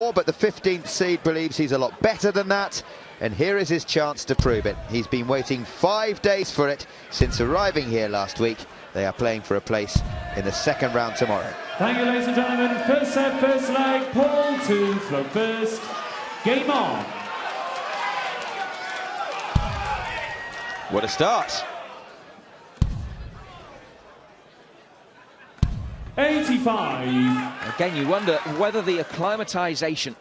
But the 15th seed believes he's a lot better than that, and here is his chance to prove it. He's been waiting 5 days for it since arriving here last week. They are playing for a place in the second round tomorrow. Thank you, ladies and gentlemen. First set, first leg, Paul to float first. Game on. What a start. 85. Again, you wonder whether the acclimatisation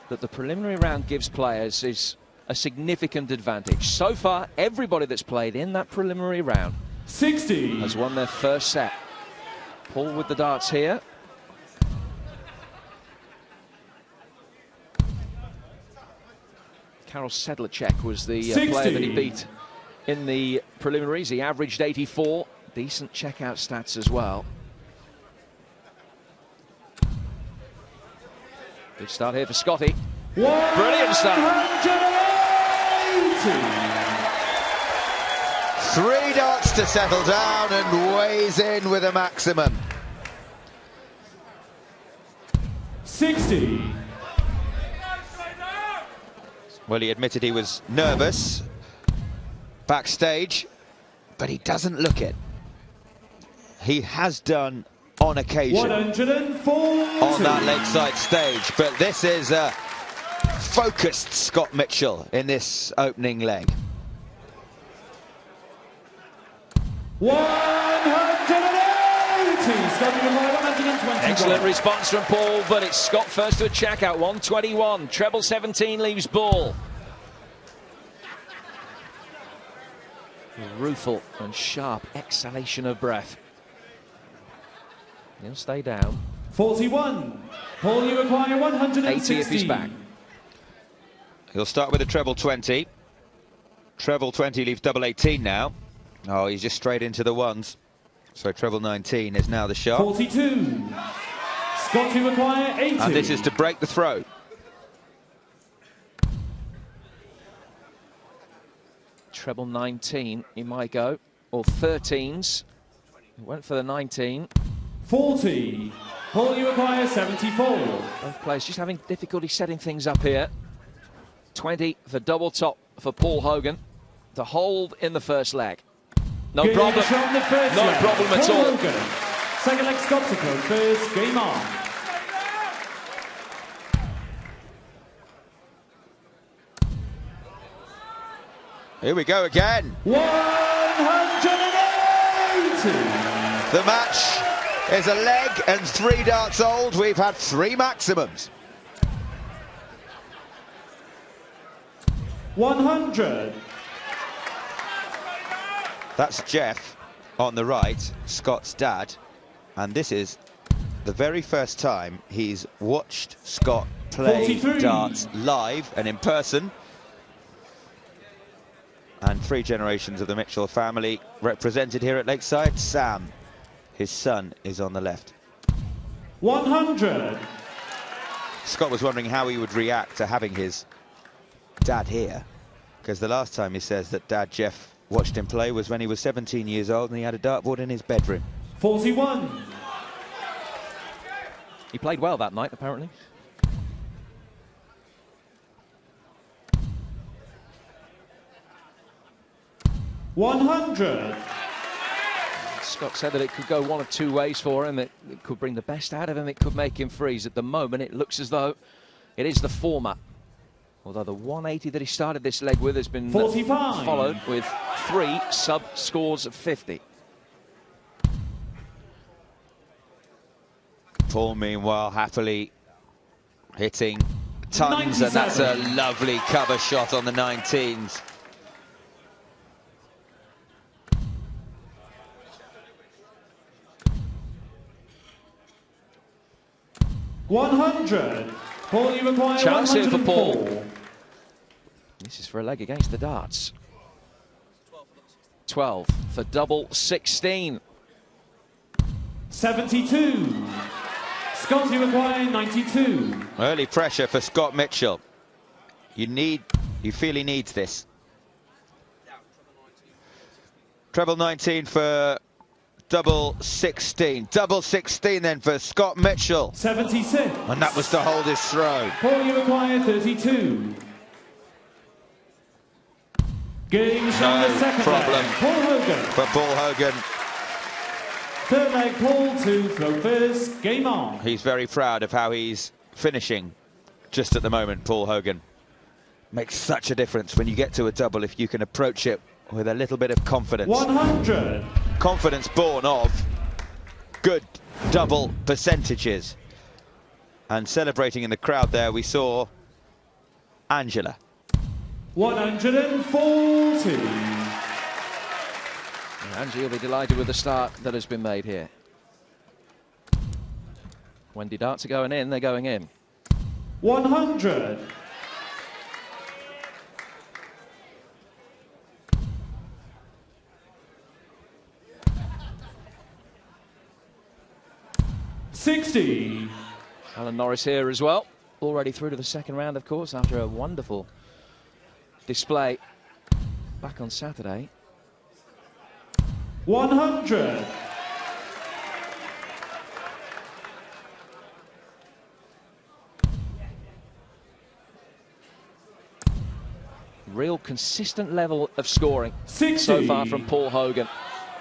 that the preliminary round gives players is a significant advantage. So far, everybody that's played in that preliminary round 60 has won their first set. Paul with the darts here. Karol Sedlacek was the player that he beat in the preliminaries. He averaged 84. Decent checkout stats as well. Good start here for Scotty. Brilliant start. 3 darts to settle down and weighs in with a maximum. 60. Well, he admitted he was nervous backstage, but he doesn't look it. He has done on occasion 140 on that Lakeside stage, but this is a focused Scott Mitchell in this opening leg. 180. Starting with 120. Excellent response from Paul, but it's Scott first to a checkout. 121. Treble 17 leaves ball. Rueful and sharp exhalation of breath. He'll stay down. 41. Paul, you require 160. 80 if he's back. He'll start with a treble 20. Treble 20 leaves double 18 now. Oh, he's just straight into the ones. So treble 19 is now the shot. 42. Scott, you require 80. And this is to break the throw. Treble 19, he might go. Or 13s. He went for the 19. 40. Paul, you require 74. Both players just having difficulty setting things up here. 20 for double top for Paul Hogan to hold in the first leg. No problem. No problem at all. Hogan. Second leg Scott to close first. Game on. Here we go again. 180. The match is a leg and 3 darts old. We've had 3 maximums. 100. That's Jeff on the right, Scott's dad. And this is the very first time he's watched Scott play 43. darts live and in person. And 3 generations of the Mitchell family represented here at Lakeside. Sam, his son, is on the left. 100. Scott was wondering how he would react to having his dad here, because the last time he says that Dad Jeff watched him play was when he was 17 years old and he had a dartboard in his bedroom. 41. He played well that night, apparently. $100. Scott said that it could go one of 2 ways for him. It could bring the best out of him. It could make him freeze. At the moment, it looks as though it is the former. Although the 180 that he started this leg with has been 45. followed with 3 sub-scores of 50. Paul, meanwhile, happily hitting tons, 97. and that's a lovely cover shot on the 19s. $100. Paul, you require Chance here for 104. Paul. This is for a leg against the darts. 12 for double 16. 72. Scott, you require 92. Early pressure for Scott Mitchell. You feel he needs this. Treble 19 for double 16. Double 16 then for Scott Mitchell. 76. And that was to hold his throw. Paul, you require 32. Game shot the second problem leg. Paul Hogan. For Paul Hogan. Third leg, Paul to throw first. Game on. He's very proud of how he's finishing just at the moment, Paul Hogan. Makes such a difference when you get to a double if you can approach it with a little bit of confidence. 100. Confidence born of good double percentages. And celebrating in the crowd there, we saw Angela. 140. Angie will be delighted with the start that has been made here. Wendy darts are going in, they're going in. 100. $60. Alan Norris here as well. Already through to the second round, of course, after a wonderful display back on Saturday. 100. Real consistent level of scoring 60. so far from Paul Hogan,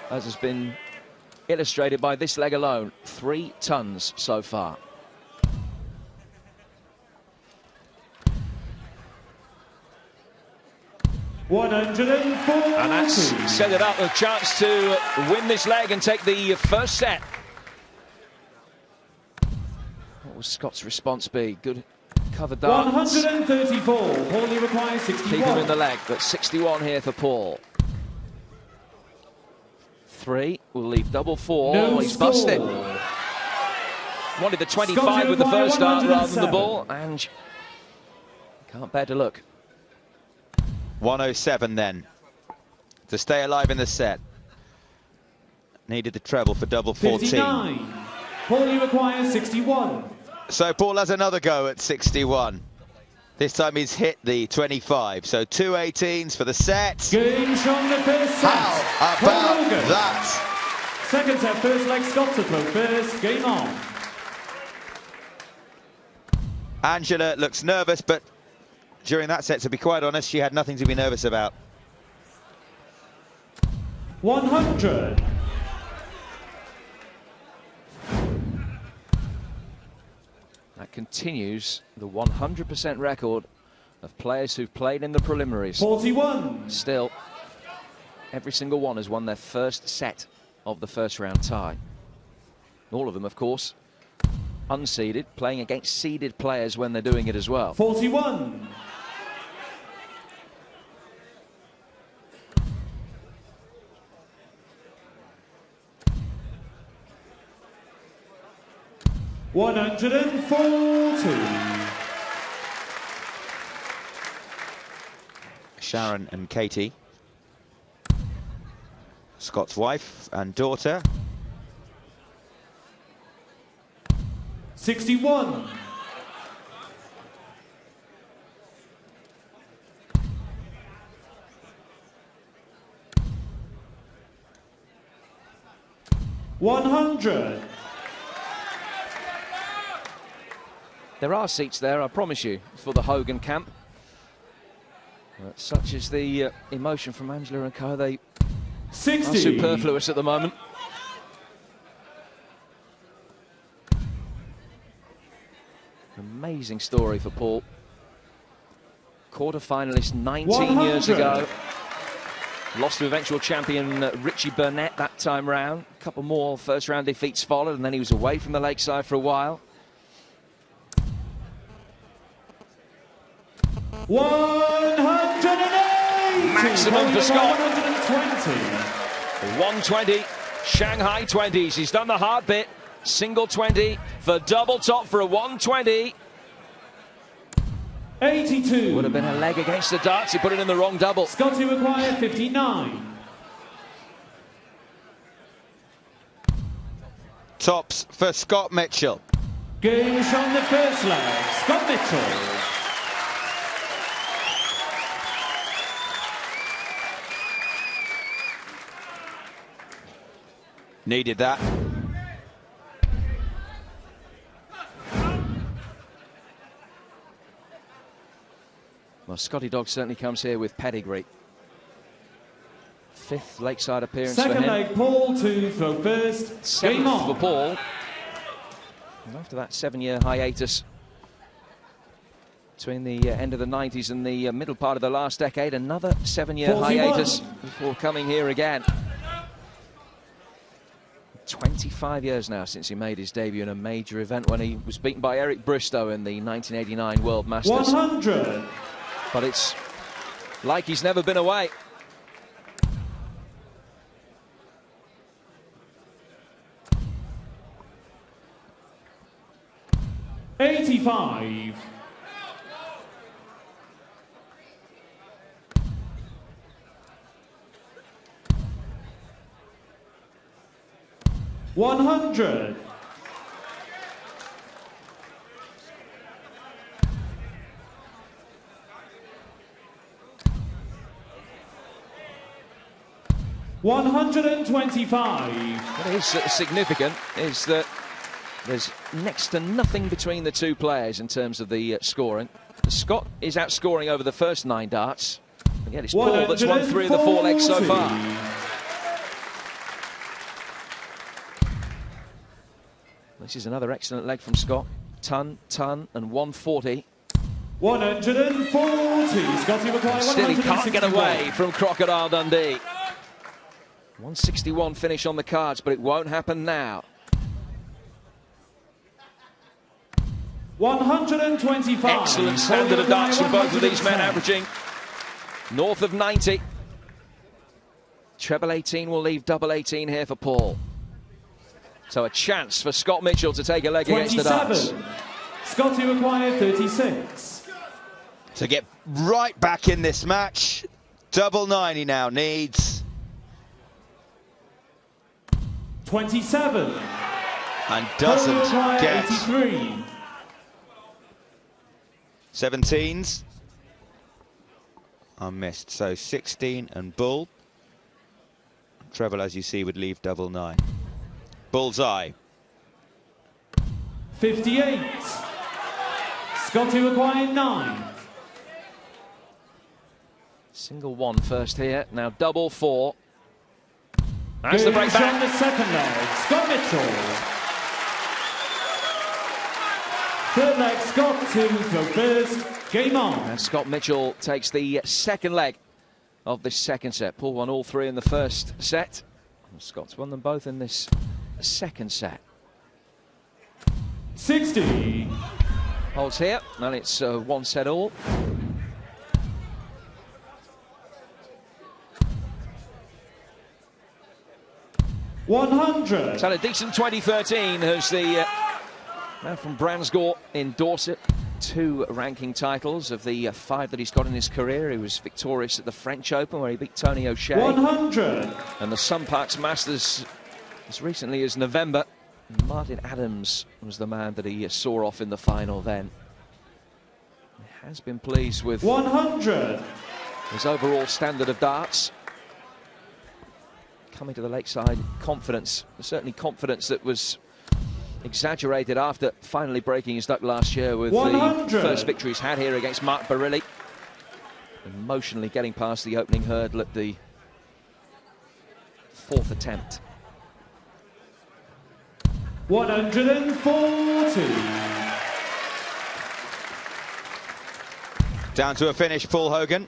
as has been illustrated by this leg alone. 3 tons so far. $140. And that's set it up a chance to win this leg and take the first set. What will Scott's response be? Good cover darts. 134. Paul, you require 61. Keep him in the leg, but 61 here for Paul. 3 will leave double 4. No He's score. busted. Wanted the 25 Scott, with the first dart rather than the 107. ball, and can't bear to look. 107 then to stay alive in the set. Needed the treble for double 14. 59. Paul, you require 61. So Paul has another go at 61. This time he's hit the 25. So 2 18s for the set. Game shot the first set. How Paul about Hogan. that? Second set, first leg, Scott to throw first. Game on. Angela looks nervous, but during that set, to be quite honest, she had nothing to be nervous about. 100. That continues the 100% record of players who've played in the preliminaries. 41. Still, every single one has won their first set of the first round tie. All of them, of course, unseeded, playing against seeded players when they're doing it as well. 41. $140. Sharon and Katie, Scott's wife and daughter. 61. $100. There are seats there, I promise you, for the Hogan camp. Such is the emotion from Angela and co. They 60. are superfluous at the moment. Amazing story for Paul. Quarter-finalist 19 100. years ago. Lost to eventual champion Richie Burnett that time round. A couple more first-round defeats followed, and then he was away from the Lakeside for a while. 180. Maximum for Scott. 120. 120, Shanghai 20s. He's done the hard bit. Single 20 for double top for a 120. 82. Would have been a leg against the darts. He put it in the wrong double. Scotty required 59. Tops for Scott Mitchell. Game shot the first leg. Scott Mitchell. Needed that. Well, Scotty Dog certainly comes here with pedigree. 5th Lakeside appearance Second for him. leg, Paul to throw first. Game 7th on. for Paul. And after that 7-year hiatus between the end of the 90s and the middle part of the last decade, another 7-year 41. hiatus before coming here again. 25 years now since he made his debut in a major event when he was beaten by Eric Bristow in the 1989 World Masters. 100. But it's like he's never been away. $85. 100. 125. What is significant is that there's next to nothing between the two players in terms of the scoring. Scott is outscoring over the first 9 darts. And yet it's Paul that's won 3 of the 4 legs so far. This is another excellent leg from Scott. Ton, and 140. 140. Scotty requires Still he can't get away from Crocodile Dundee. 161 finish on the cards, but it won't happen now. 125. Excellent standard of darts from both of these men, averaging north of 90. Treble 18 will leave double 18 here for Paul. So a chance for Scott Mitchell to take a leg against the darts. Scotty required 36. To get right back in this match, double 90 now needs. 27. And doesn't get 83. 17s are missed. So 16 and bull. Treble, as you see, would leave double 9. Bullseye. 58. Scotty required 9. Single 1 first here. Now double 4. That's the break back. On the second leg, Scott Mitchell. Third leg, Scott to throw first. Game on. And Scott Mitchell takes the second leg of this second set. Paul won all 3 in the first set. And Scott's won them both in this second set. 60. Holds here, and it's 1 set all. $100. He's had a decent 2013 as the man from Bransgore in Dorset. 2 ranking titles of the 5 that he's got in his career. He was victorious at the French Open where he beat Tony O'Shea. 100. And the Sunparks Masters as recently as November. Martin Adams was the man that he saw off in the final then. He has been pleased with 100. his overall standard of darts. Coming to the Lakeside, confidence, certainly confidence that was exaggerated after finally breaking his duck last year with 100. the first victory he's had here against Mark Barilli. Emotionally getting past the opening hurdle at the 4th attempt. 140. Down to a finish, Paul Hogan.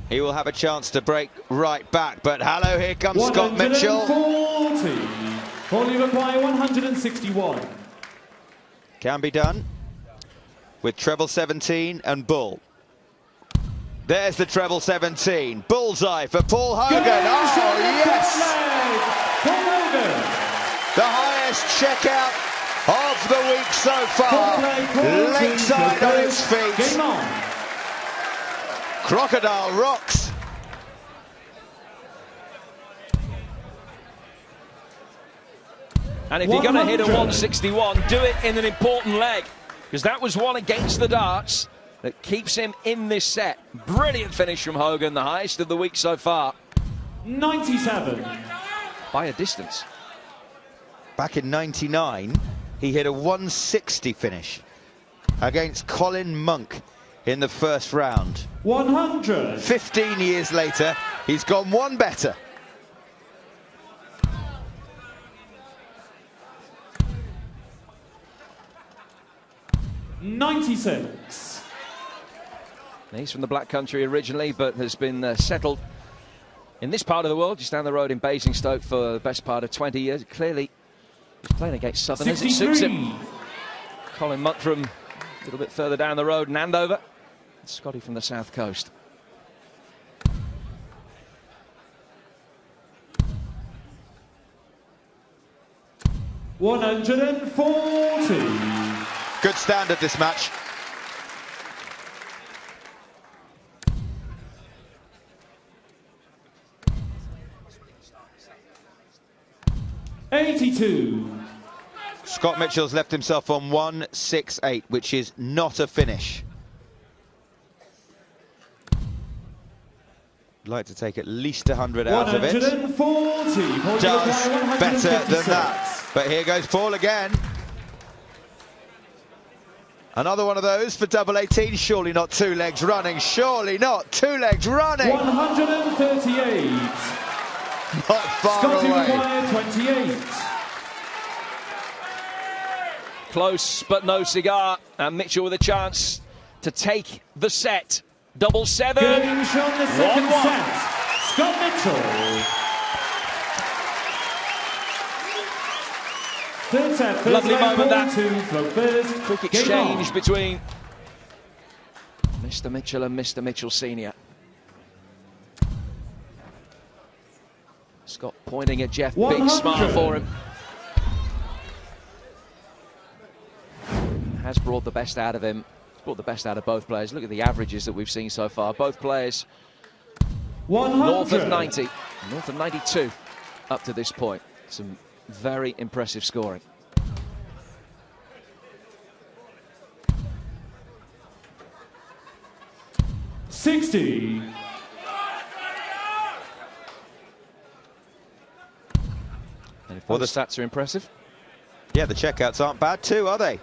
He will have a chance to break right back, but hello, here comes Scott Mitchell. 140. Paul, you require 161. Can be done with treble 17 and bull. There's the treble 17. Bullseye for Paul Hogan. Oh, yes! Paul Hogan. The highest checkout of the week so far. Lakeside on its feet. Game on. Crocodile rocks. And if you're going to hit a 161, do it in an important leg, because that was one against the darts that keeps him in this set. Brilliant finish from Hogan, the highest of the week so far. 97. by a distance. Back in '99, he hit a 160 finish against Colin Monk in the first round. 100. 15 years later, he's gone one better. $96. He's from the Black Country originally, but has been settled in this part of the world, just down the road in Basingstoke for the best part of 20 years. Clearly, he's playing against Southerners. It suits him. Colin Monk from a little bit further down the road in Andover. Scotty from the South Coast. $140. Good standard this match. $82. Scott Mitchell's left himself on 168, which is not a finish. Like to take at least 100 out of it. 140. Does better than that. But here goes Paul again. Another one of those for double 18. Surely not two legs running. Surely not two legs running. 138. Not far Scotty away. required 28. Close, but no cigar. And Mitchell with a chance to take the set. Double 7. Game shot the second 1-1. set. Scott Mitchell. Third set, first Lovely leg, moment ball that. two, flow first. Quick Game exchange on. between Mr. Mitchell and Mr. Mitchell Senior. Scott pointing at Jeff. Big 100. smile for him. Has brought the best out of him. Brought the best out of both players. Look at the averages that we've seen so far. Both players 100. north of 90, north of 92 up to this point. Some very impressive scoring. $60. And if Well, the stats are impressive. Yeah, the checkouts aren't bad too, are they?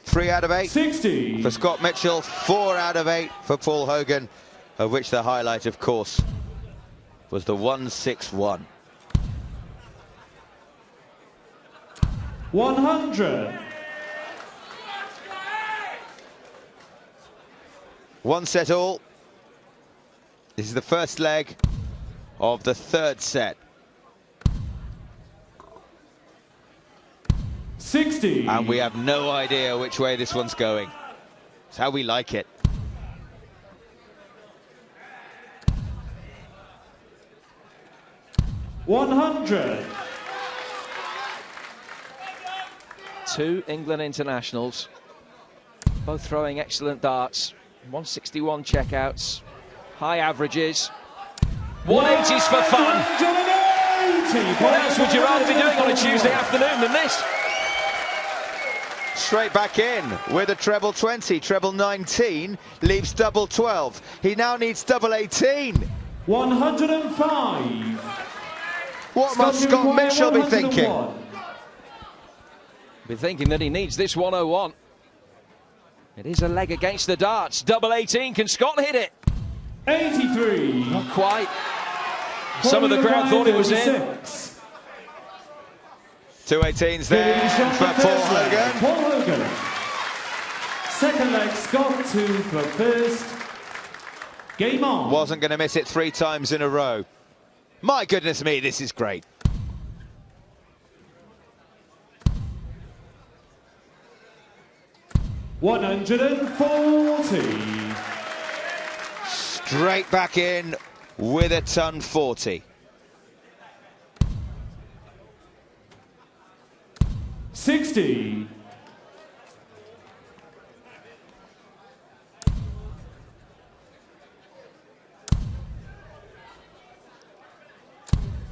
3 out of 8 $60. for Scott Mitchell, 4 out of 8 for Paul Hogan, of which the highlight, of course, was the 161. 100. One set all. This is the first leg of the third set. 60. And we have no idea which way this one's going. It's how we like it. $100. Two England internationals, both throwing excellent darts. 161 checkouts, high averages. 180s for fun. 180. What else would you rather be doing on a Tuesday afternoon than this? Straight back in with a treble 20, treble 19, leaves double 12. He now needs double 18. 105. What must Scott Mitchell be thinking? Be thinking that he needs this 101. It is a leg against the darts. Double 18. Can Scott hit it? 83. Not quite. Some of the crowd thought it was in. 2 18s there for Paul Hogan. Paul Hogan. Second leg, Scott to throw first. Game on. Wasn't going to miss it 3 times in a row. My goodness me, this is great. $140. Straight back in with a ton 40. 60.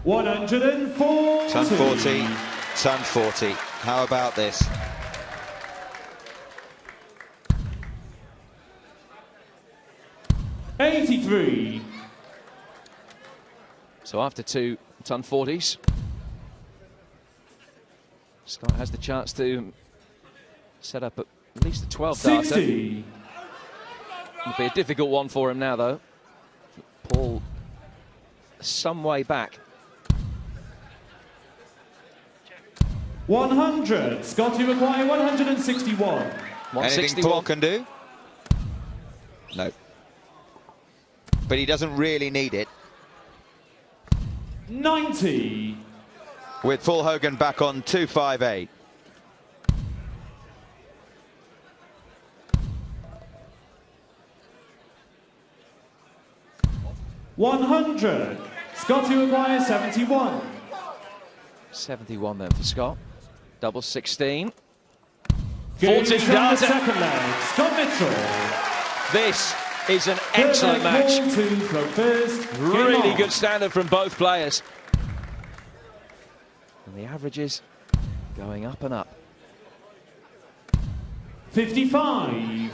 $140. Ton 40, ton 40. How about this? $83. So after 2 ton 40s. Scott has the chance to set up at least a 12 darter. 60. It'll be a difficult one for him now, though. Paul, some way back. 100. Scott, you require 161. 161. Anything Paul can do? No. But he doesn't really need it. 90. With Paul Hogan back on 258. $100. Scott, you require 71. 71 then for Scott. Double 16. Game 14 from the darter. second leg. Scott Mitchell. This is an Third excellent leg match. ball to throw first. Game Really on. good standard from both players. And the averages going up and up. 55.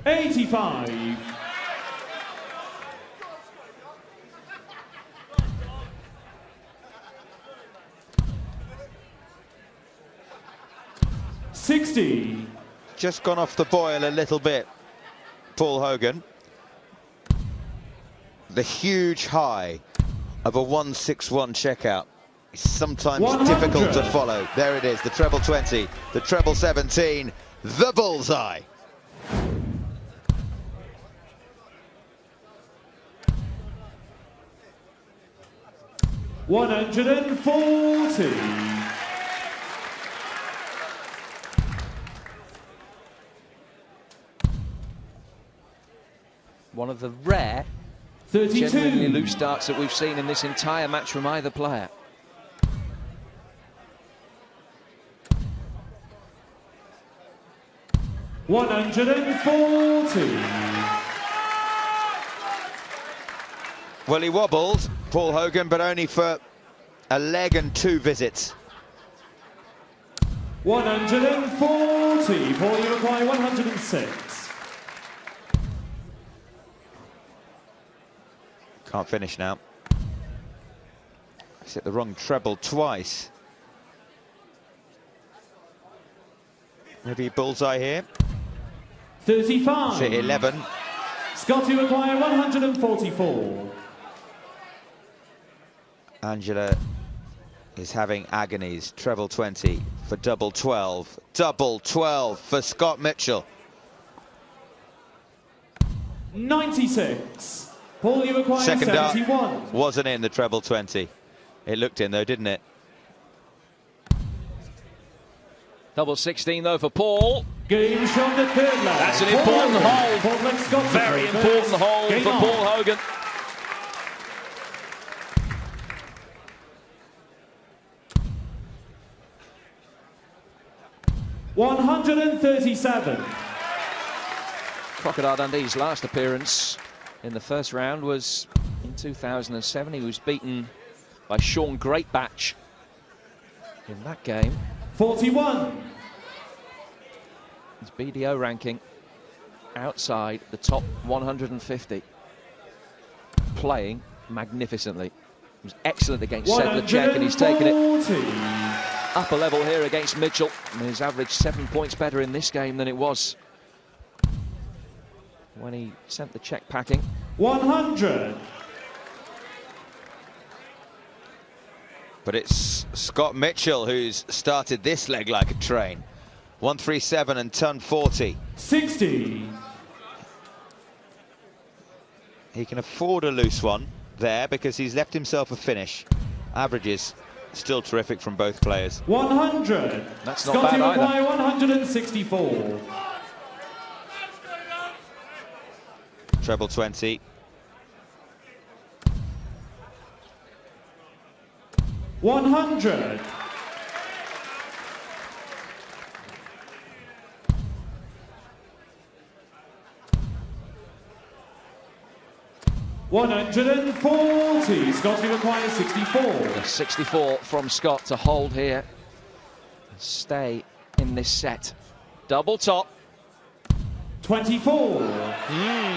$85. $60. Just gone off the boil a little bit, Paul Hogan. The huge high of a 161 checkout is sometimes 100. difficult to follow. There it is, the treble 20, the treble 17, the bullseye. $140. One of the rare, genuinely 32. loose darts that we've seen in this entire match from either player. $140. Well, he wobbled, Paul Hogan, but only for a leg and 2 visits. 140. Paul, you require 106. Can't finish now. He's hit the wrong treble twice. Maybe bullseye here. 35. Hit 11. Scott, you require 144. Angela is having agonies. Treble 20 for double 12. Double 12 for Scott Mitchell. 96. Paul, you require Second dart 71. wasn't in the treble 20. It looked in though, didn't it? Double 16 though for Paul. Game from the third leg. That's an important hole. Fourth leg, Scott. Very important hole Game for on. Paul Hogan. $137. Crocodile Dundee's last appearance in the first round was in 2007. He was beaten by Sean Greatbatch in that game. 41. His BDO ranking outside the top 150. Playing magnificently. He was excellent against Sedlacek, and he's taken it 140. up a level here against Mitchell. And he's averaged 7 points better in this game than it was when he sent the check packing. 100. But it's Scott Mitchell who's started this leg like a train. 137 and ton 40. 60. He can afford a loose one there because he's left himself a finish. Averages still terrific from both players. 100. That's not Scott, bad you either. require 164. Treble 20. 100. $140. Scott, you require 64. 64 from Scott to hold here. Stay in this set. Double top. 24.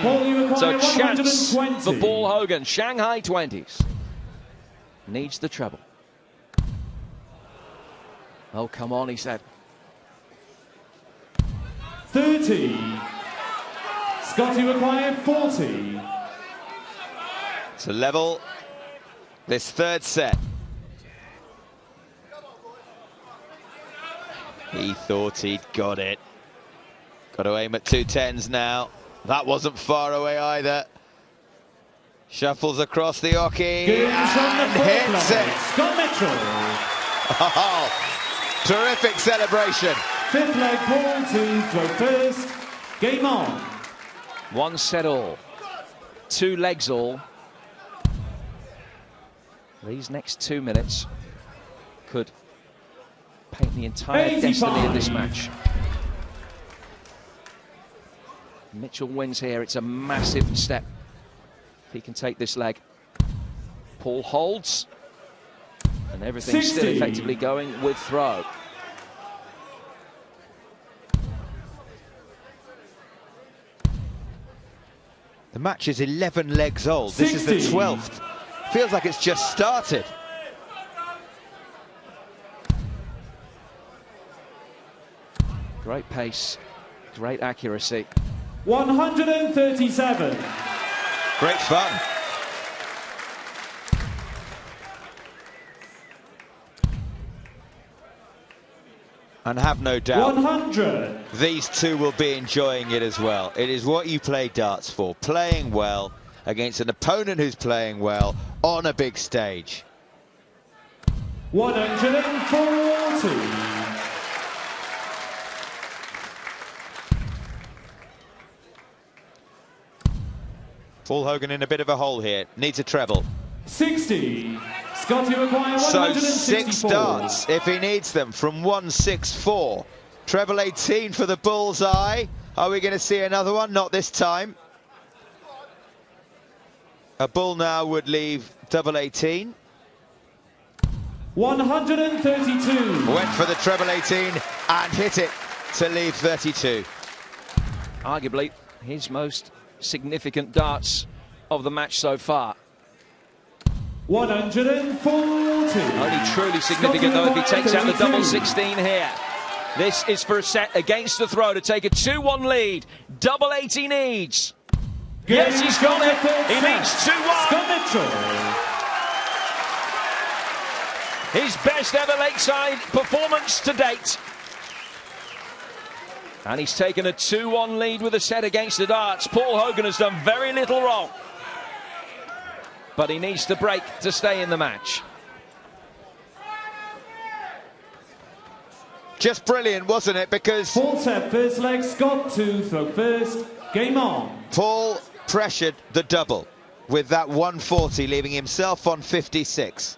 Paul, you require So chance 120. for Paul Hogan. Shanghai 20s. Needs the treble. Oh, come on, he said. 30. Scotty required 40. It's a level this third set. He thought he'd got it. Got to aim at 210s now. That wasn't far away either. Shuffles across the hockey and hits it. Scott Mitchell. Oh, terrific celebration. Fifth leg, Paul to throw first. Game on. One set all. 2 legs all. These next 2 minutes could paint the entire 85. destiny of this match. Mitchell wins here. It's a massive step if he can take this leg. Paul holds, and everything's 60. still effectively going with throw. The match is 11 legs old. This is the 60. 12th. Feels like it's just started. Great pace, great accuracy. 137. Great fun. And have no doubt, 100. these two will be enjoying it as well. It is what you play darts for, playing well against an opponent who's playing well on a big stage. 140. Paul Hogan in a bit of a hole here, needs a treble. 60. Scotty requires So 164. 6 darts if he needs them from 164. Treble 18 for the bullseye. Are we going to see another one? Not this time. A bull now would leave double 18. 132. Went for the treble 18 and hit it to leave 32. Arguably his most significant darts of the match so far. 140. Only truly significant though if he takes out the double 16 here. This is for a set against the throw to take a 2-1 lead. Double 80 he needs. Yes, he's got it. He needs 2-1. Scott Mitchell. His best ever Lakeside performance to date. And he's taken a 2-1 lead with a set against the darts. Paul Hogan has done very little wrong. But he needs to break to stay in the match. Just brilliant, wasn't it? Because Full set, first leg, Scott to throw first. Game on. Paul pressured the double with that 140, leaving himself on 56.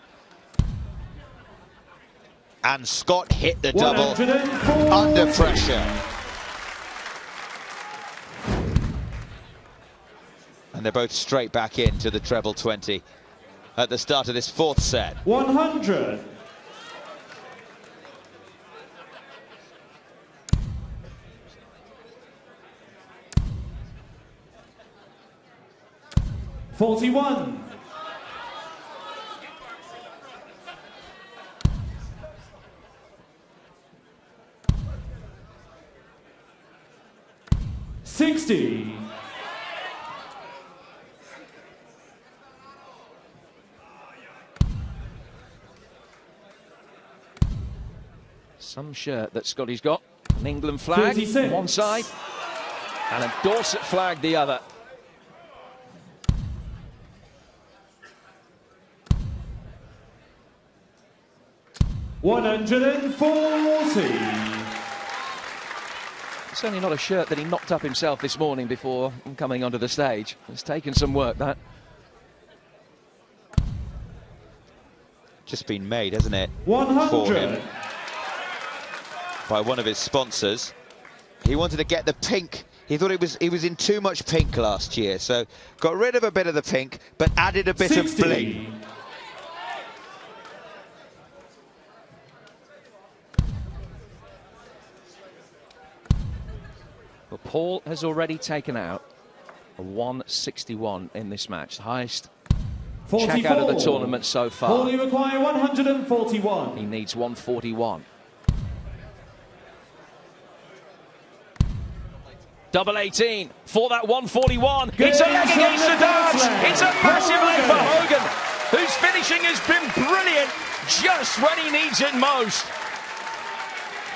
And Scott hit the double 140. under pressure. And they're both straight back into the treble 20 at the start of this fourth set. 100. $41. $60. Some shirt that Scotty's got. An England flag 36. on one side and a Dorset flag the other. $140. It's certainly not a shirt that he knocked up himself this morning before coming onto the stage. It's taken some work, that. Just been made, hasn't it? 100. For him by one of his sponsors. He wanted to get the pink. He thought he was in too much pink last year, so got rid of a bit of the pink, but added a bit 60. of bling. Paul has already taken out a 161 in this match, the highest 44. check out of the tournament so far. Paul, you require 141. He needs 141. Double 18 for that 141. It's a leg against the darts. It's a massive leg for Hogan, whose finishing has been brilliant just when he needs it most.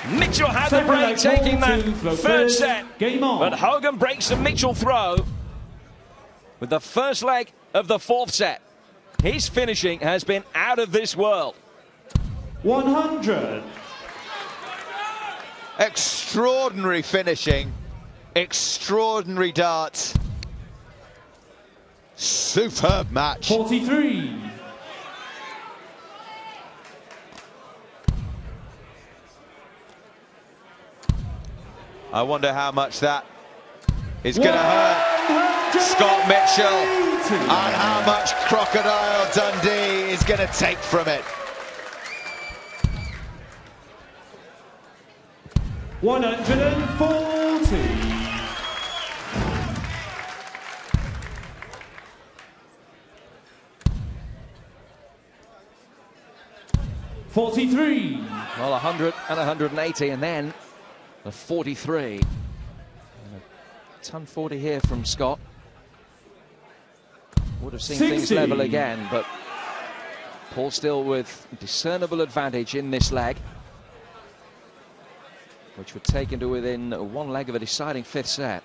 Mitchell had the break taking that third set, Game on. but Hogan breaks the Mitchell throw with the first leg of the fourth set. His finishing has been out of this world. 100. Extraordinary finishing, extraordinary darts. Superb match. 43. I wonder how much that is going to hurt Scott Mitchell, and how much Crocodile Dundee is going to take from it. 140. $43. Well, 100 and 180, and then a 43. And a ton 40 here from Scott. Would have seen 60. things level again, but Paul still with discernible advantage in this leg, which would take him to within one leg of a deciding fifth set.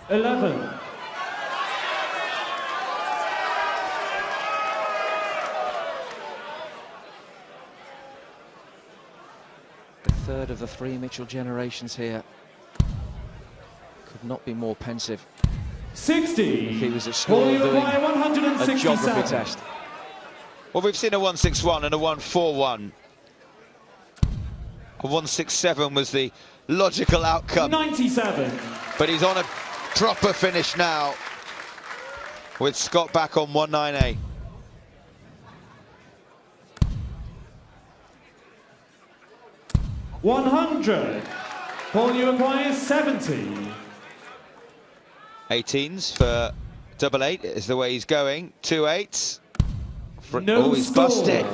$11. The third of the three Mitchell generations here. Could not be more pensive 60. if he was at school doing a geography test. Well, we've seen a 161 and a 141. A 167 was the logical outcome. 97. But he's on a proper finish now, with Scott back on 198. $100. Paul, you require 70. 18s for double 8 is the way he's going. 2 8s. No oh, he's score. busted.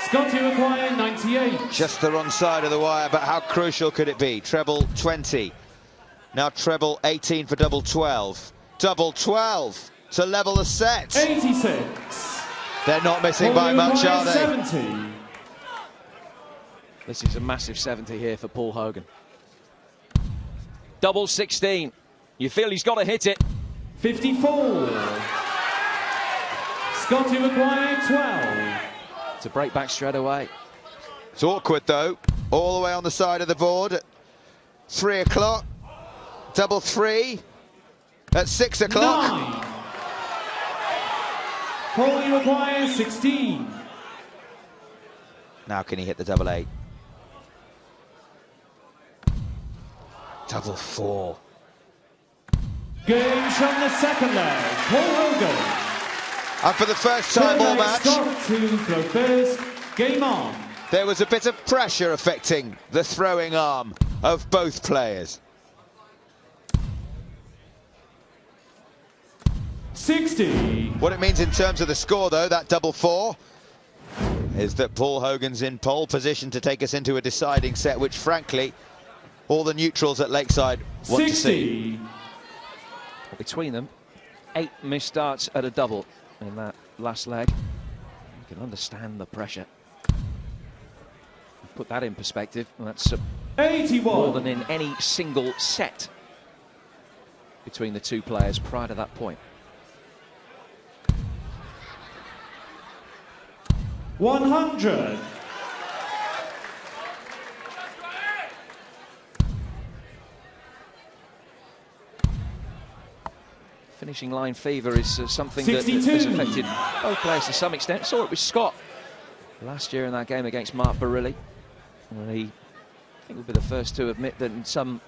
Scott, you require 98. Just the wrong side of the wire, but how crucial could it be? Treble 20. Now treble 18 for double 12. Double 12 to level the set. 86. They're not missing Paul, by you much, require are they? 70. This is a massive 70 here for Paul Hogan. Double 16. You feel he's got to hit it. 54. Scott, you require 12. To break back straight away. It's awkward though, all the way on the side of the board at 3 o'clock. Double 3 at 6 o'clock. 9. Paul, you require 16. Now can he hit the double 8? Double 4. Game from the second leg. Paul Hogan. And for the first time all match, Scott to throw first. Game on. there was a bit of pressure affecting the throwing arm of both players. 60. What it means in terms of the score though, that double 4, is that Paul Hogan's in pole position to take us into a deciding set, which frankly all the neutrals at Lakeside want 60. to see. Between them, 8 missed darts at a double in that last leg. You can understand the pressure. Put that in perspective, and that's 81. more than in any single set between the two players prior to that point. 100. Finishing line fever is something that 62. has affected both players to some extent. Saw it with Scott last year in that game against Mark Barilli. And he, I think, would be the first to admit that in some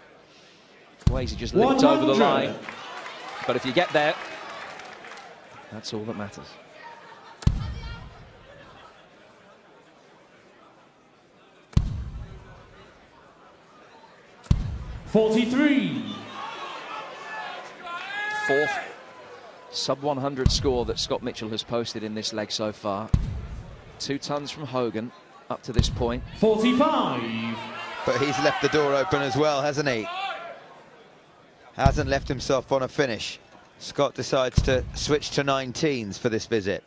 ways he just limped over the 100. line. But if you get there, that's all that matters. 43. Fourth sub-100 score that Scott Mitchell has posted in this leg so far. 2 tons from Hogan up to this point. 45. But he's left the door open as well, hasn't he? Hasn't left himself on a finish. Scott decides to switch to 19s for this visit.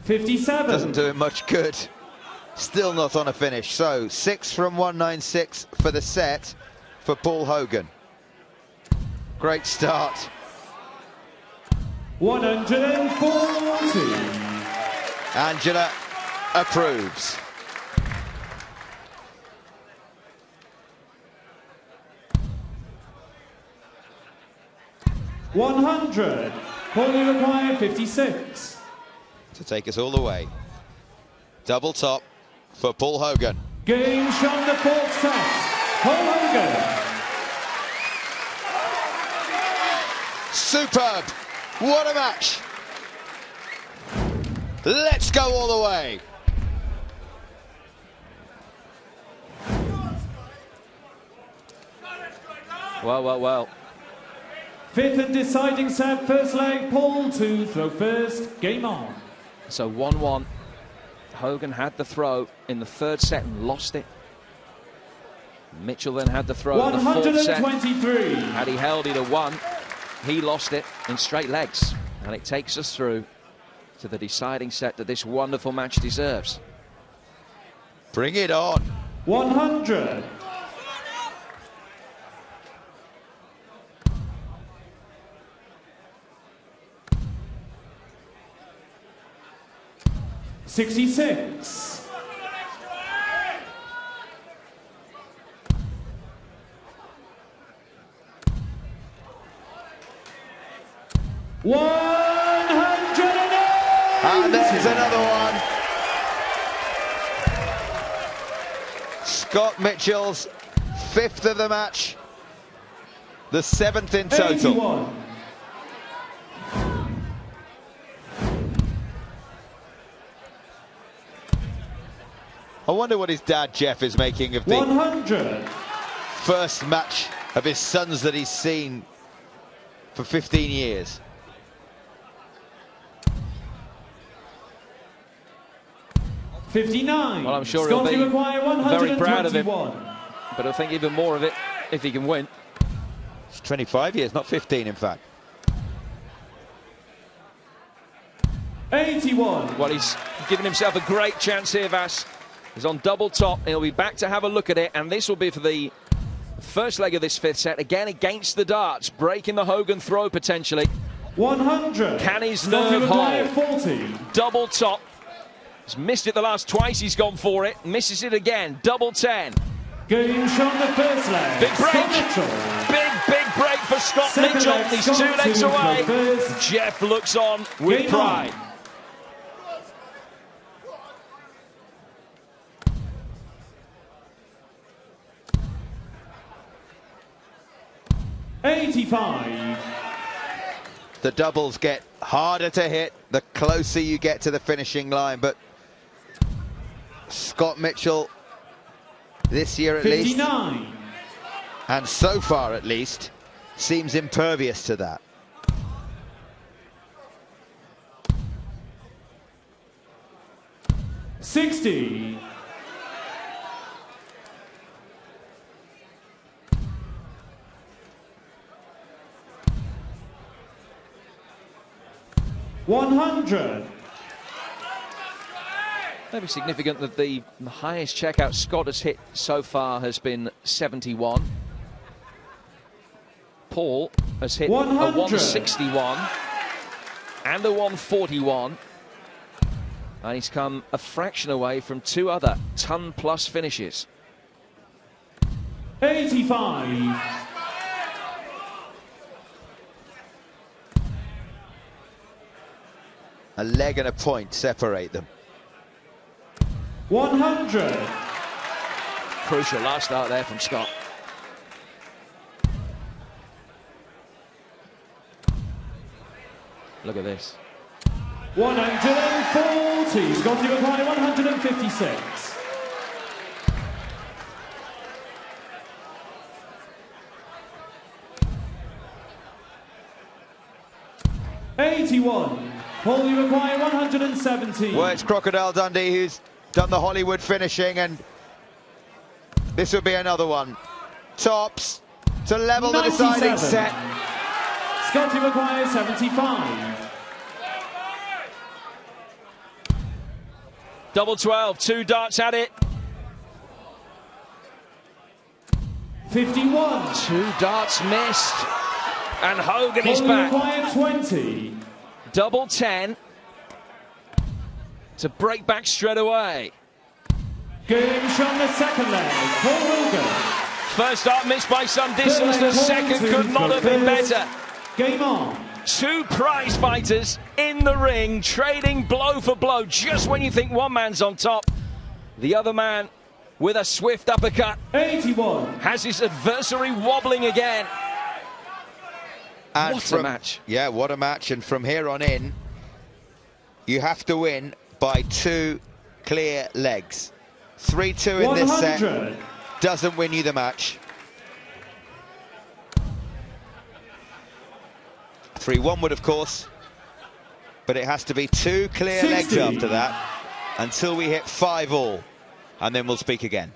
57. Doesn't do him much good. Still not on a finish. So 6 from 196 for the set for Paul Hogan. Great start. 140. Angela approves. $100. Only required 56. To take us all the way. Double top for Paul Hogan. Game shown the 4th set. Paul Hogan. Superb. What a match. Let's go all the way. Well. 5th and deciding set, first leg, Paul to throw first, game on. So 1-1. Hogan had the throw in the 3rd set and lost it. Mitchell then had the throw in the 4th set. 123. Had he held it a 1, he lost it in straight legs. And it takes us through to the deciding set that this wonderful match deserves. Bring it on. 100. $66. And there's another one. Scott Mitchell's 5th of the match, the 7th in total. 81. I wonder what his dad Jeff is making of the 100. first match of his sons that he's seen for 15 years. Well, I'm sure he'll be very proud of him, but I think even more of it if he can win. It's 25 years, not 15 in fact. 81. Well, he's given himself a great chance here, Vass. He's on double top. He'll be back to have a look at it, and this will be for the first leg of this 5th set. Again, against the darts, breaking the Hogan throw potentially. 100. Can his nerve hold? 40. Double top. He's missed it the last twice he's gone for it. Misses it again. Double 10. Game shown the first leg. Big break. Scott Mitchell. Big break for Scott Second Mitchell. leg, He's Scott 2 legs to away. first. Jeff looks on with Game pride. on. $85. The doubles get harder to hit the closer you get to the finishing line, but Scott Mitchell this year at 59. least, and so far at least, seems impervious to that. $60. $100. Maybe significant that the highest checkout Scott has hit so far has been 71. Paul has hit 100. a 161 and a 141. And he's come a fraction away from 2 other ton-plus finishes. 85. A leg and a point separate them. 100. Crucial last start there from Scott. Look at this. 140. Scott to reply 156. 81. Paul, you require 170. Well, it's Crocodile Dundee who's done the Hollywood finishing, and this will be another one. Tops to level 97. the deciding set. Scotty requires 75. Double 12, 2 darts at it. 51. 2 darts missed. And Hogan Paul, is you back. require 20. Double 10 to break back straight away. Game shot the second leg. Paul Hogan. First dart missed by some distance. The second could not have been better. Game on. 2 prize fighters in the ring, trading blow for blow. Just when you think one man's on top, the other man with a swift uppercut 81. has his adversary wobbling again. And What a match. Yeah, what a match. And from here on in, you have to win by 2 clear legs. 3-2 in this set doesn't win you the match. 3-1 would, of course, but it has to be 2 clear 60. legs after that until we hit 5 all, and then we'll speak again.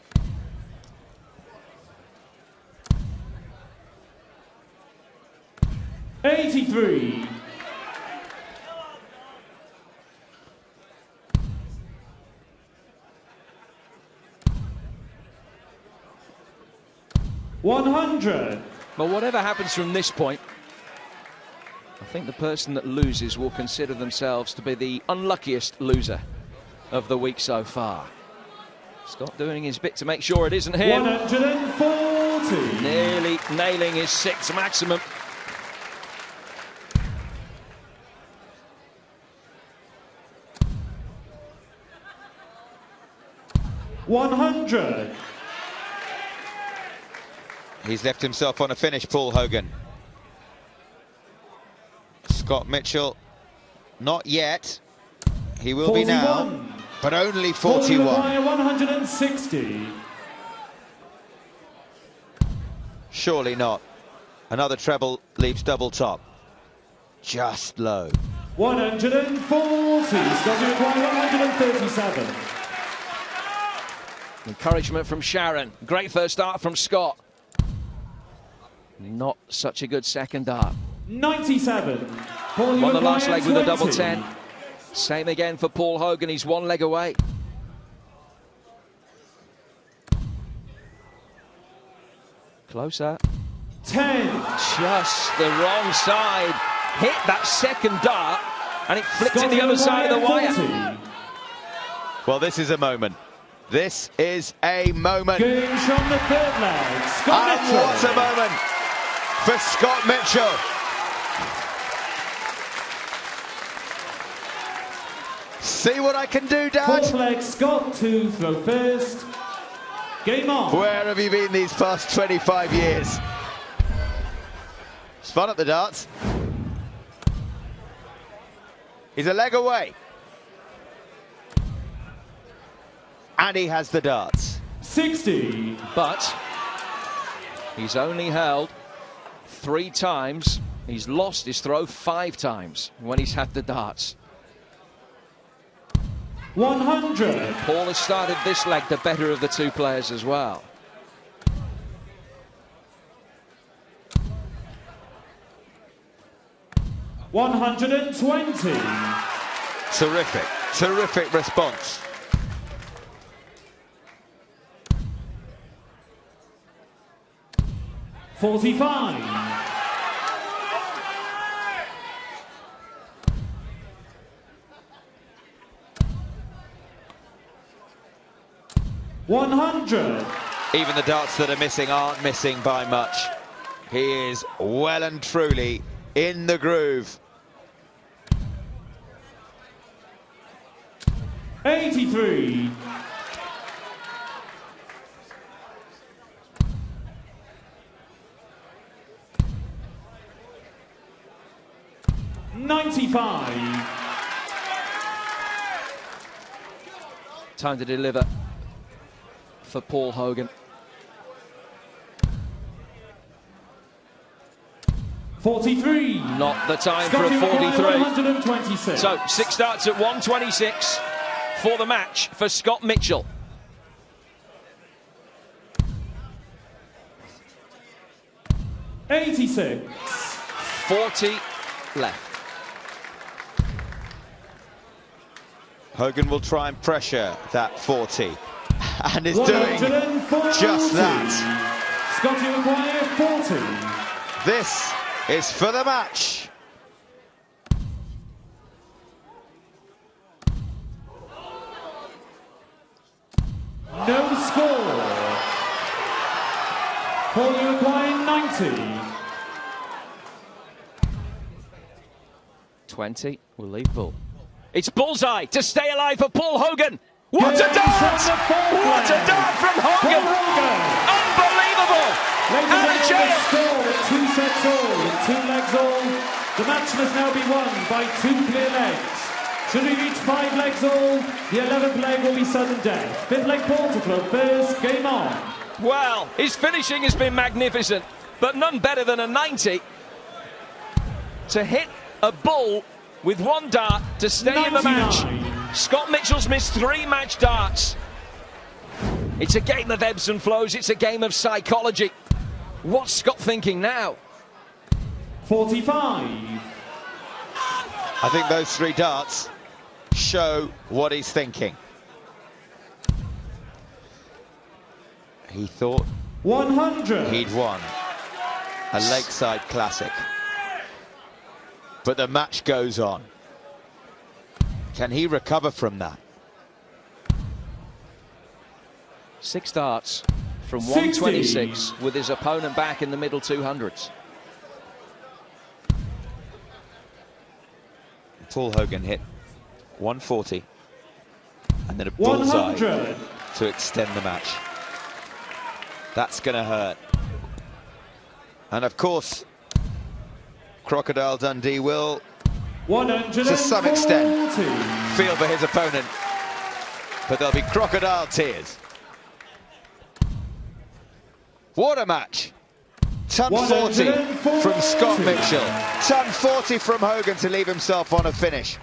'83. $100. But whatever happens from this point, I think the person that loses will consider themselves to be the unluckiest loser of the week so far. Scott doing his bit to make sure it isn't him. 140. Nearly nailing his 6th maximum. $100. He's left himself on a finish, Paul Hogan. Scott Mitchell, not yet. He will 41. be now, but only Paul 41. 160. Surely not. Another treble leaves double top. Just low. 140. Scotty require 137. Encouragement from Sharon. Great first dart from Scott. Not such a good second dart. 97. Paul, Won the last leg with a double 20. 10. Same again for Paul Hogan. He's 1 leg away. Closer. 10. Just the wrong side. Hit that second dart and it flicked Scotty to the other side of the wire. 40. Well, this is a moment. This is a moment. Game shot the third leg. Scott And Mitchell. what a moment for Scott Mitchell. See what I can do, Dad? Fourth leg, Scott to throw first. Game on. Where have you been these past 25 years? It's fun at the darts. He's a leg away. And he has the darts. 60. But he's only held 3 times. He's lost his throw 5 times when he's had the darts. 100. Paul has started this leg the better of the 2 players as well. $120. Terrific, terrific response. $45. $100. Even the darts that are missing aren't missing by much. He is well and truly in the groove. 83. $95. Time to deliver for Paul Hogan. 43. Not the time Scotty for a 43. 126. So 6 darts at 126 for the match for Scott Mitchell. $86. 40 left. Hogan will try and pressure that 40. And is doing just that. Scotty require 40. This is for the match. No score. Paul, you require 90. 20 will leave Bull. It's bullseye to stay alive for Paul Hogan. What a dart! What a dart from Hogan! Unbelievable! Out of jail! Score with 2 sets all, with 2 legs all. The match must now be won by 2 clear legs. Should we reach 5 legs all, the 11th leg will be sudden death. 5th leg Paul to float first, game on. Well, his finishing has been magnificent, but none better than a 90. To hit a bull with 1 dart to stay 99. In the match. Scott Mitchell's missed 3 match darts. It's a game of ebbs and flows. It's a game of psychology. What's Scott thinking now? 45. I think those 3 darts show what he's thinking. He thought 100. He'd won a Lakeside Classic. But the match goes on. Can he recover from that? 6 darts from 126 with his opponent back in the middle 200s. Paul Hogan hit 140 and then a bullseye 100. To extend the match. That's going to hurt. And of course, Crocodile Dundee will, to some extent, feel for his opponent. But there'll be crocodile tears. What a match. Ton 40 from Scott Mitchell. Ton 40 from Hogan to leave himself on a finish.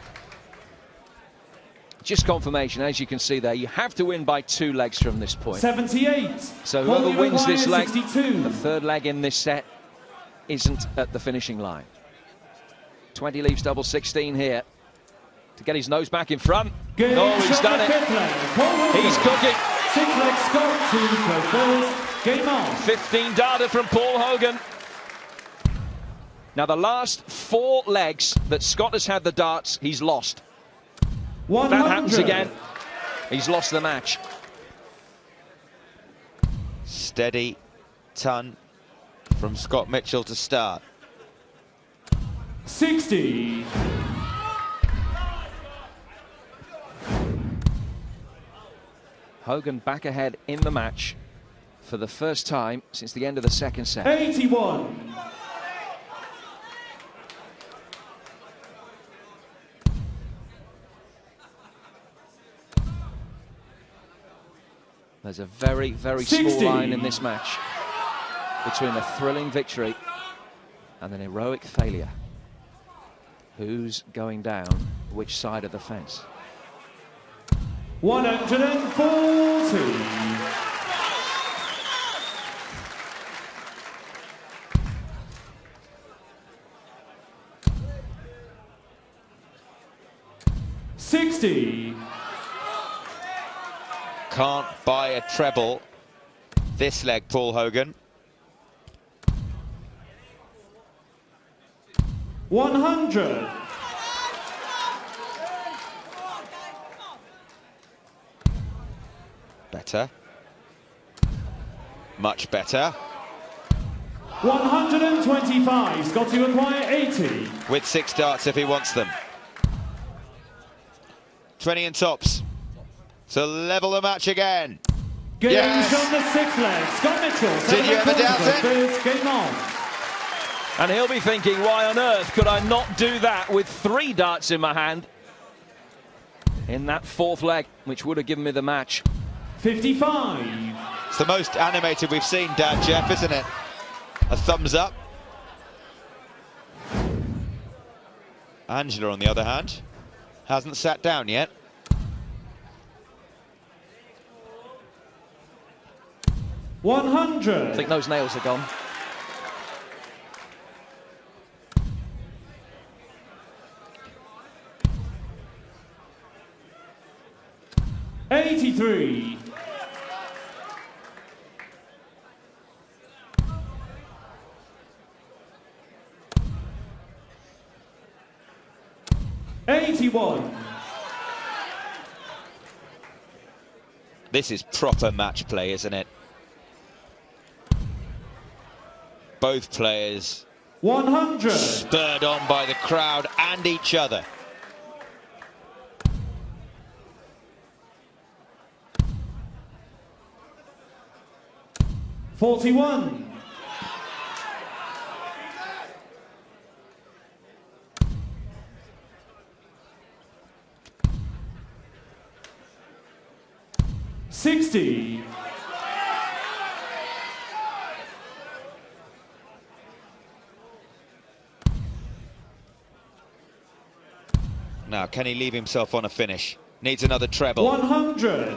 Just confirmation, as you can see there, you have to win by 2 legs from this point. 78. So whoever wins this leg, the 3rd leg in this set, isn't at the finishing line. 20 leaves double 16 here to get his nose back in front. Oh, he's done it. He's cooking. 6 legs Scott to first. Game on. 15 darter from Paul Hogan. Now the last 4 legs that Scott has had the darts, he's lost. 100. That happens again. He's lost the match. Steady ton from Scott Mitchell to start. 60. Hogan back ahead in the match for the first time since the end of the 2nd set. 81. There's a very, very 60. small line in this match between a thrilling victory and an heroic failure. Who's going down which side of the fence? 140. $60. Can't buy a treble this leg, Paul Hogan. 100. Better. Much better. 125. Scott to acquire 80. With 6 darts if he wants them. 20 in tops. To level the match again. Game Yes. on the 6th leg. Scott Mitchell. Did you ever doubt it? First game on. And he'll be thinking, why on earth could I not do that with 3 darts in my hand in that 4th leg, which would have given me the match. 55. It's the most animated we've seen, Dan Jeff, isn't it? A thumbs up. Angela, on the other hand, hasn't sat down yet. $100. I think those nails are gone. $83. $81. This is proper match play, isn't it? Both players 100. spurred on by the crowd and each other. $41. $60. Now, can he leave himself on a finish? Needs another treble. 100.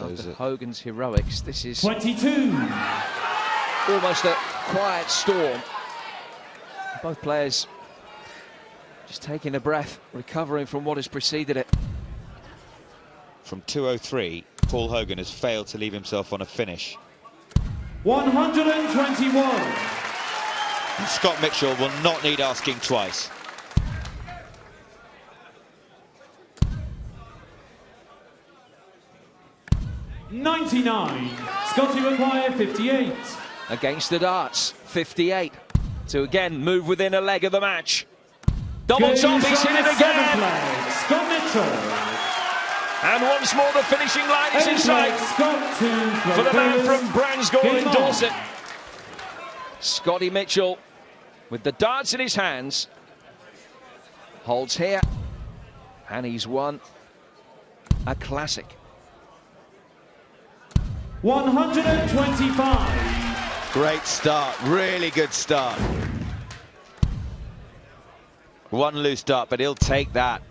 After Hogan's heroics, this is 22. almost a quiet storm. Both players just taking a breath, recovering from what has preceded it. From 203, Paul Hogan has failed to leave himself on a finish. 121. And Scott Mitchell will not need asking twice. $99. Scotty require 58. Against the darts, 58. To again move within a leg of the match. Double top, he's hit it again. Scott Mitchell. And once more the finishing line is in sight for the man from Bransgore in Dorset. Scotty Mitchell, with the darts in his hands, holds here, and he's won a classic. 125. Great start, really good start. One loose dart, but he'll take that.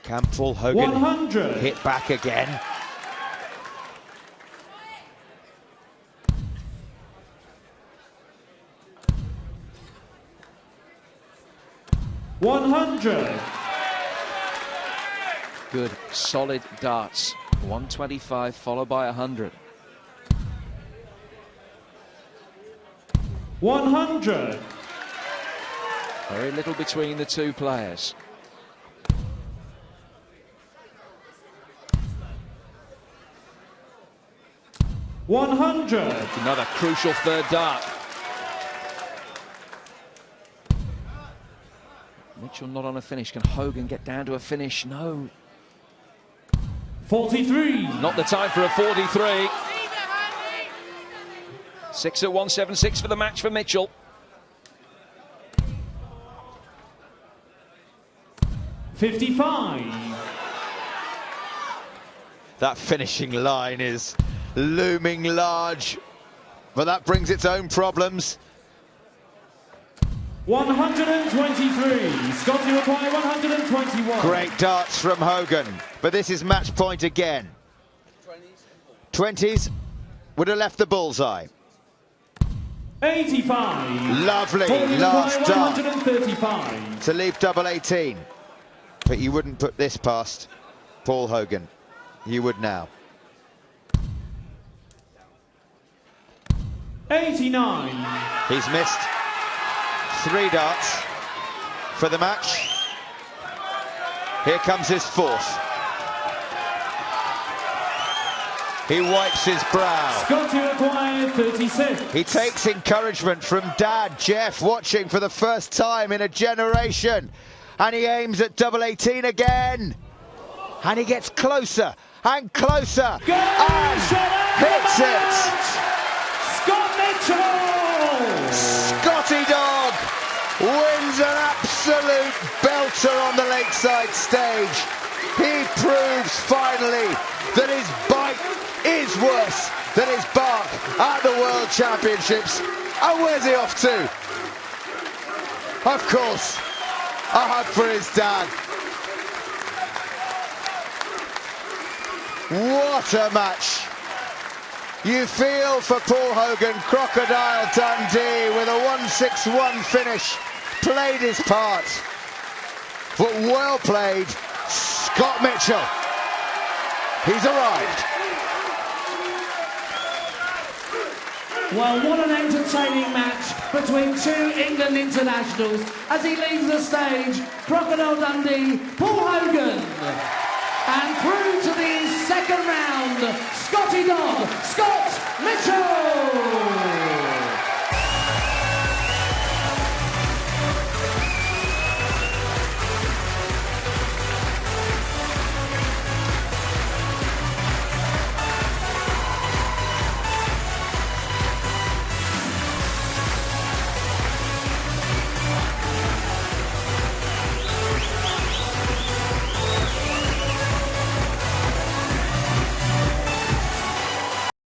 Can Paul Hogan 100. hit back again? $100. Good, solid darts. 125 followed by 100. 100. Very little between the two players. $100. Another crucial third dart. Mitchell not on a finish. Can Hogan get down to a finish? No. 43. Not the time for a 43. 6 at 176 for the match for Mitchell. $55. That finishing line is looming large, but that brings its own problems. 123. Scotty require 121. Great darts from Hogan, but this is match point again. 20s would have left the bullseye. 85. Lovely Hogan last require dart 135. to leave double 18. But you wouldn't put this past Paul Hogan. You would now. 89. He's missed 3 darts for the match. Here comes his 4th. He wipes his brow. Scotty required 36. He takes encouragement from Dad, Jeff, watching for the first time in a generation. And he aims at double 18 again. And he gets closer and closer. And hits it. Scott Mitchell! Scotty Dog wins an absolute belter on the Lakeside stage. He proves finally that his bite is worse than his bark at the World Championships. And where's he off to? Of course, a hug for his dad. What a match. You feel for Paul Hogan, Crocodile Dundee with a 1-6-1 finish. Played his part. But well played, Scott Mitchell. He's arrived. Well, what an entertaining match between two England internationals. As he leaves the stage, Crocodile Dundee, Paul Hogan. And through to the second round, Scotty Dog, Scott Mitchell.